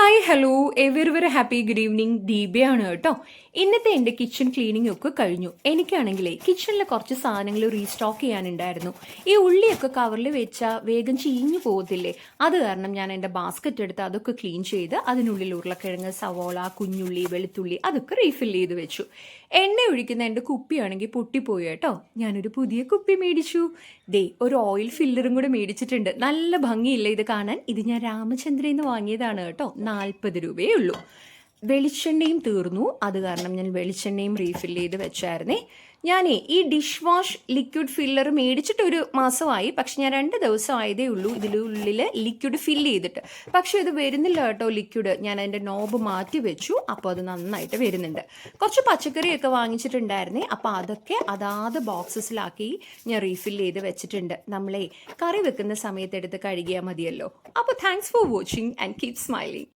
Hi hello every happy good evening. ദീപയാണ് കേട്ടോ. ഇന്നത്തെ എൻ്റെ കിച്ചൺ ക്ലീനിങ് ഒക്കെ കഴിഞ്ഞു. എനിക്കാണെങ്കിലേ കിച്ചണിൽ കുറച്ച് സാധനങ്ങൾ റീസ്റ്റോക്ക് ചെയ്യാനുണ്ടായിരുന്നു. ഈ ഉള്ളിയൊക്കെ കവറിൽ വെച്ചാൽ വേഗം ചീഞ്ഞു പോകത്തില്ലേ, അത് കാരണം ഞാൻ എൻ്റെ ബാസ്ക്കറ്റ് എടുത്ത് അതൊക്കെ ക്ലീൻ ചെയ്ത് അതിനുള്ളിൽ ഉരുളക്കിഴങ്ങ്, സവോള, കുഞ്ഞുള്ളി, വെളുത്തുള്ളി അതൊക്കെ റീഫിൽ ചെയ്ത് വെച്ചു. എണ്ണ ഒഴിക്കുന്ന എൻ്റെ കുപ്പിയാണെങ്കിൽ പൊട്ടിപ്പോയി കേട്ടോ. ഞാനൊരു പുതിയ കുപ്പി മേടിച്ചു. ഒരു ഓയിൽ ഫില്ലറും കൂടെ മേടിച്ചിട്ടുണ്ട്. നല്ല ഭംഗിയില്ല ഇത് കാണാൻ. ഇത് ഞാൻ രാമചന്ദ്രയിൽ നിന്ന് വാങ്ങിയതാണ് കേട്ടോ. 40 രൂപയേ ഉള്ളൂ. വെളിച്ചെണ്ണയും തീർന്നു, അത് കാരണം ഞാൻ വെളിച്ചെണ്ണയും റീഫിൽ ചെയ്ത് വെച്ചായിരുന്നേ. ഞാനേ ഈ ഡിഷ് വാഷ് ലിക്വിഡ് ഫില്ലർ മേടിച്ചിട്ട് ഒരു മാസമായി, പക്ഷെ ഞാൻ 2 ദിവസം ആയതേ ഉള്ളൂ ഇതിനുള്ളിൽ ലിക്വിഡ് ഫില്ല് ചെയ്തിട്ട്. പക്ഷെ ഇത് വരുന്നില്ല കേട്ടോ ലിക്വിഡ്. ഞാൻ അതിൻ്റെ നോബ് മാറ്റി വെച്ചു, അപ്പോൾ അത് നന്നായിട്ട് വരുന്നുണ്ട്. കുറച്ച് പച്ചക്കറിയൊക്കെ വാങ്ങിച്ചിട്ടുണ്ടായിരുന്നേ, അപ്പോൾ അതൊക്കെ അതാത് ബോക്സസിലാക്കി ഞാൻ റീഫിൽ ചെയ്ത് വെച്ചിട്ടുണ്ട്. നമ്മളെ കറി വെക്കുന്ന സമയത്ത് എടുത്ത് കഴുകിയാൽ മതിയല്ലോ. അപ്പോൾ thanks for watching and keep smiling.